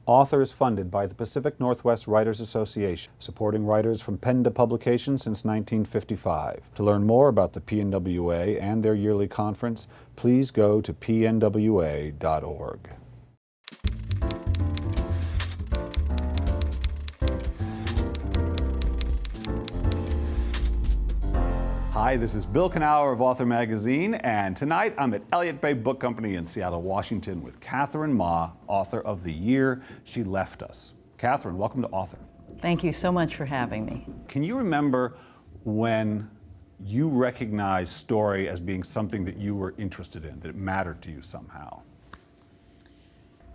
Author is funded by the Pacific Northwest Writers Association, supporting writers from pen to publication since 1955. To learn more about the PNWA and their yearly conference, please go to pnwa.org. Hi, this is Bill Kenower of Author Magazine, and tonight I'm at Elliott Bay Book Company in Seattle, Washington with Kathryn Ma, Author of the Year. She left us. Kathryn, welcome to Author. Thank you so much for having me. Can you remember when you recognized story as being something that you were interested in, that it mattered to you somehow?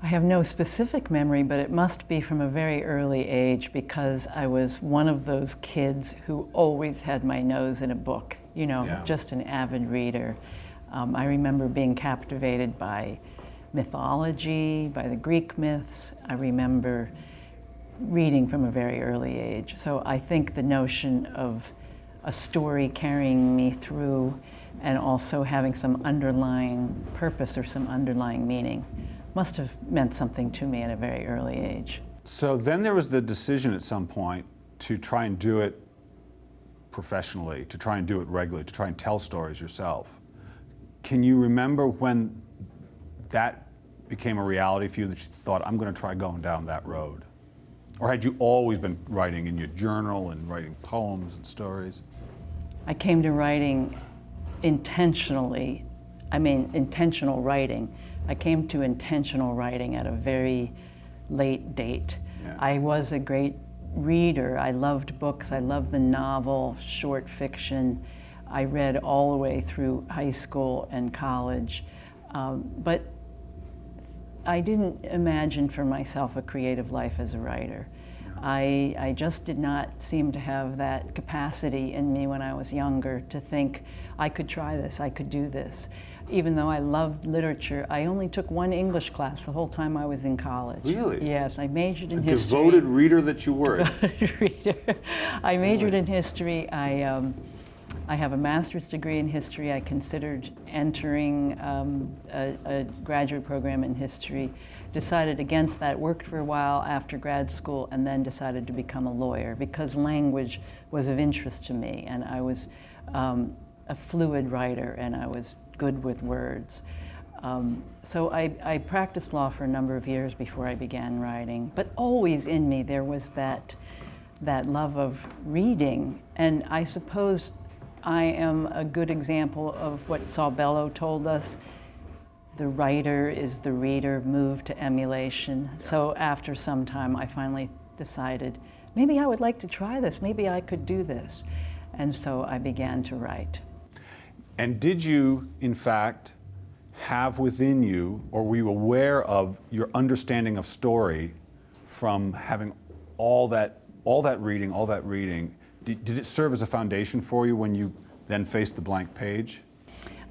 I have no specific memory, but it must be from a very early age because I was one of those kids who always had my nose in a book, just an avid reader. I remember being captivated by mythology, by the Greek myths. I remember reading from a very early age. So I think the notion of a story carrying me through and also having some underlying purpose or some underlying meaning must have meant something to me at a very early age. So then there was the decision at some point to try and do it professionally, to try and do it regularly, to try and tell stories yourself. Can you remember when that became a reality for you, that you thought, I'm going to try going down that road? Or had you always been writing in your journal and writing poems and stories? I came to writing intentional writing. I came to intentional writing at a very late date. Yeah. I was a great reader. I loved books. I loved the novel, short fiction. I read all the way through high school and college. But I didn't imagine for myself a creative life as a writer. I just did not seem to have that capacity in me when I was younger to think I could try this, I could do this. Even though I loved literature, I only took one English class the whole time I was in college. Really? Yes, I majored in history. Devoted reader that you were. Devoted reader. I majored in history. I have a master's degree in history. I considered entering a graduate program in history. Decided against that, worked for a while after grad school, and then decided to become a lawyer because language was of interest to me, and I was a fluid writer, and I was good with words. So I practiced law for a number of years before I began writing, but always in me there was that love of reading, and I suppose I am a good example of what Saul Bellow told us. The writer is the reader moved to emulation. So after some time, I finally decided, maybe I would like to try this. Maybe I could do this. And so I began to write. And did you, in fact, have within you, or were you aware of your understanding of story from having all that reading? Did it serve as a foundation for you when you then faced the blank page?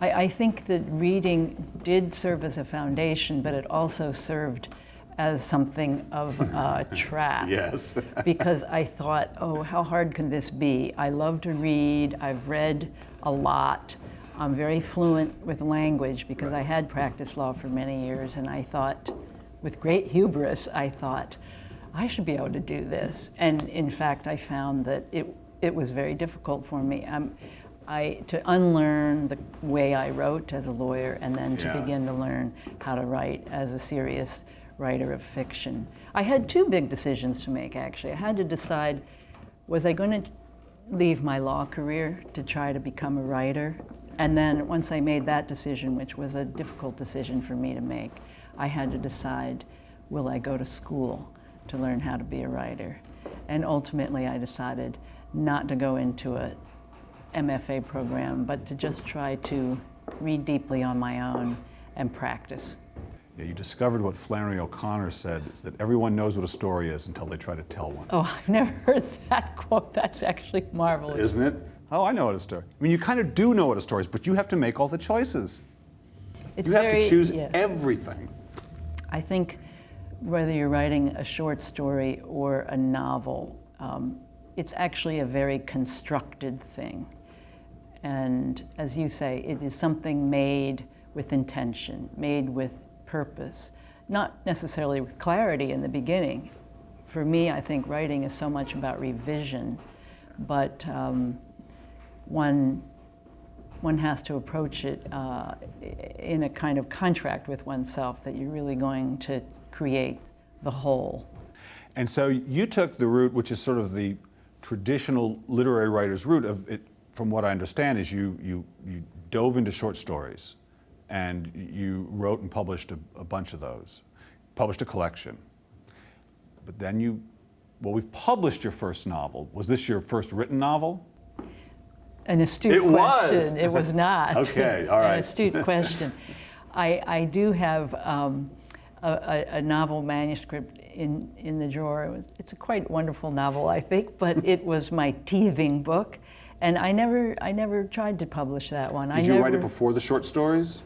I think that reading did serve as a foundation, but it also served as something of a trap. Yes. Because I thought, oh, how hard can this be? I love to read, I've read a lot, I'm very fluent with language because I had practiced law for many years, and I thought, with great hubris, I thought, I should be able to do this. And in fact, I found that it was very difficult for me. To unlearn the way I wrote as a lawyer and then to begin to learn how to write as a serious writer of fiction. I had two big decisions to make, actually. I had to decide, was I going to leave my law career to try to become a writer? And then once I made that decision, which was a difficult decision for me to make, I had to decide, will I go to school to learn how to be a writer? And ultimately I decided not to go into a MFA program, but to just try to read deeply on my own and practice. Yeah, you discovered what Flannery O'Connor said, is that everyone knows what a story is until they try to tell one. Oh, I've never heard that quote. That's actually marvelous. Isn't it? Oh, I know what a story. I mean, you kind of do know what a story is, but you have to make all the choices. You have to choose everything. I think whether you're writing a short story or a novel, it's actually a very constructed thing. And as you say, it is something made with intention, made with purpose, not necessarily with clarity in the beginning. For me, I think writing is so much about revision, but one has to approach it in a kind of contract with oneself that you're really going to create the whole. And so you took the route, which is sort of the traditional literary writer's route of it, from what I understand, is you dove into short stories and you wrote and published a bunch of those, published a collection. But then we've published your first novel. Was this your first written novel? An astute It question. was. It was not. Okay, all right. An astute question. I do have a novel manuscript in the drawer. It's a quite wonderful novel, I think, but it was my teething book, and I never tried to publish that one. Did you write it before the short stories,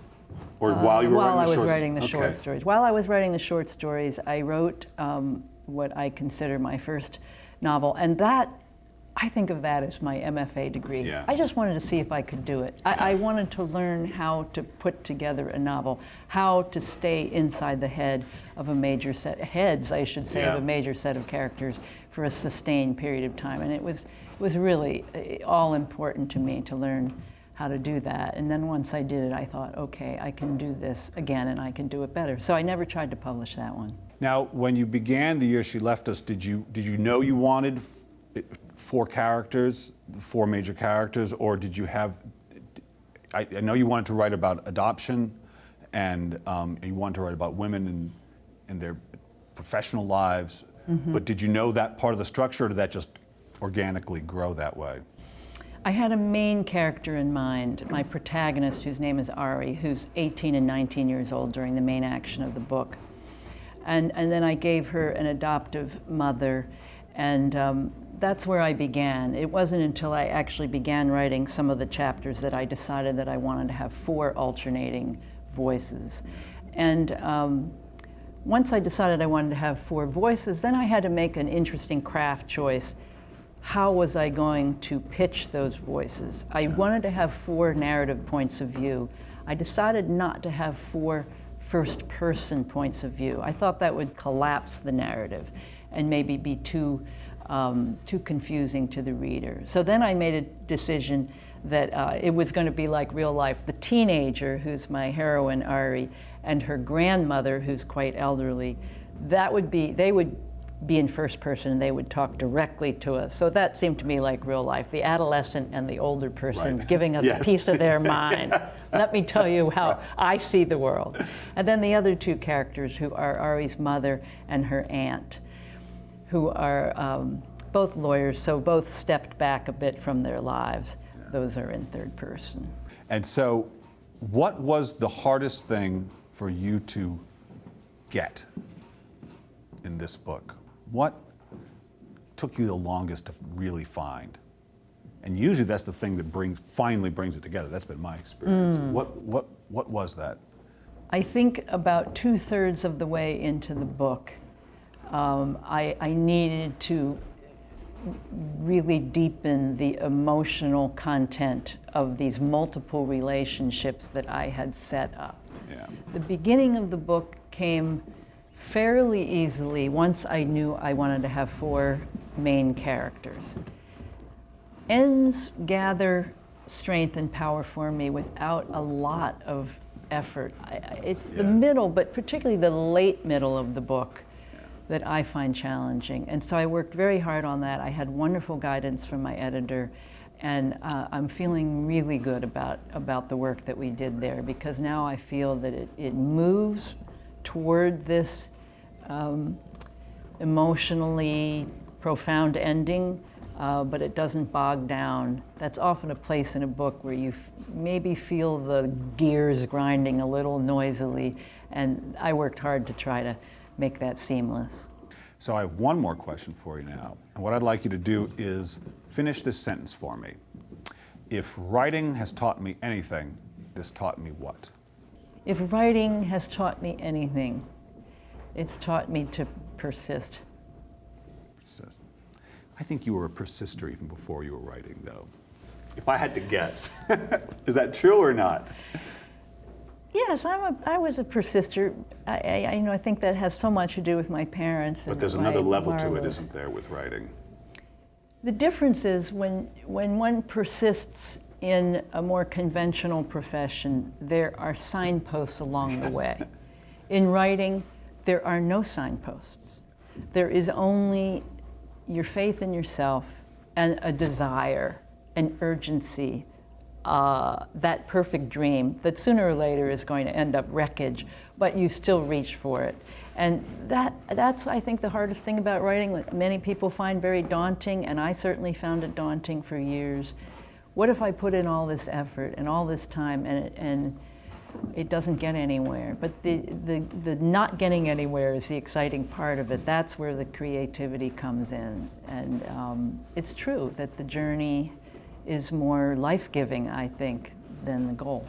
or while you were while writing the short stories? I was writing the short stories. While I was writing the short stories, I wrote what I consider my first novel, and that, I think of that as my MFA degree. Yeah. I just wanted to see if I could do it. I wanted to learn how to put together a novel, how to stay inside the head of a major set, heads, I should say, of a major set of characters for a sustained period of time. And it was really all important to me to learn how to do that. And then once I did it, I thought, okay, I can do this again and I can do it better. So I never tried to publish that one. Now, when you began The Year She Left Us, did you know you wanted four characters, four major characters, or did you have, I know you wanted to write about adoption and you wanted to write about women and their professional lives, but did you know that part of the structure, or did that just organically grow that way? I had a main character in mind, my protagonist, whose name is Ari, who's 18 and 19 years old during the main action of the book. And then I gave her an adoptive mother, and that's where I began. It wasn't until I actually began writing some of the chapters that I decided that I wanted to have four alternating voices. And once I decided I wanted to have four voices, then I had to make an interesting craft choice. How was I going to pitch those voices? I wanted to have four narrative points of view. I decided not to have four first-person points of view. I thought that would collapse the narrative and maybe be too confusing to the reader. So then I made a decision that it was going to be like real life. The teenager, who's my heroine, Ari, and her grandmother, who's quite elderly, they would be in first person and they would talk directly to us. So that seemed to me like real life. The adolescent and the older person giving us a piece of their mind. Let me tell you how I see the world. And then the other two characters, who are Ari's mother and her aunt, who are both lawyers, so both stepped back a bit from their lives. Those are in third person. And so, what was the hardest thing for you to get in this book? What took you the longest to really find? And usually that's the thing that finally brings it together. That's been my experience. What was that? I think about 2/3 of the way into the book, I needed to really deepen the emotional content of these multiple relationships that I had set up. Yeah. The beginning of the book came fairly easily once I knew I wanted to have four main characters. Ends gather strength and power for me without a lot of effort. It's the middle, but particularly the late middle of the book, that I find challenging. And so I worked very hard on that. I had wonderful guidance from my editor, and I'm feeling really good about the work that we did there, because now I feel that it moves toward this emotionally profound ending, but it doesn't bog down. That's often a place in a book where you maybe feel the gears grinding a little noisily, and I worked hard to try to make that seamless. So I have one more question for you now. And what I'd like you to do is finish this sentence for me. If writing has taught me anything, it has taught me what? If writing has taught me anything, it's taught me to persist. Persist. I think you were a persister even before you were writing, though. If I had to guess. Is that true or not? Yes, I was a persister. I think that has so much to do with my parents. But and there's another my level to it, marvelous- isn't there, with writing? The difference is when one persists in a more conventional profession, there are signposts along the way. In writing, there are no signposts. There is only your faith in yourself and a desire, an urgency, that perfect dream that sooner or later is going to end up wreckage, but you still reach for it. And that's, I think, the hardest thing about writing, that many people find very daunting, and I certainly found it daunting for years. What if I put in all this effort and all this time and it doesn't get anywhere? But the not getting anywhere is the exciting part of it. That's where the creativity comes in. And it's true that the journey is more life-giving, I think, than the goal.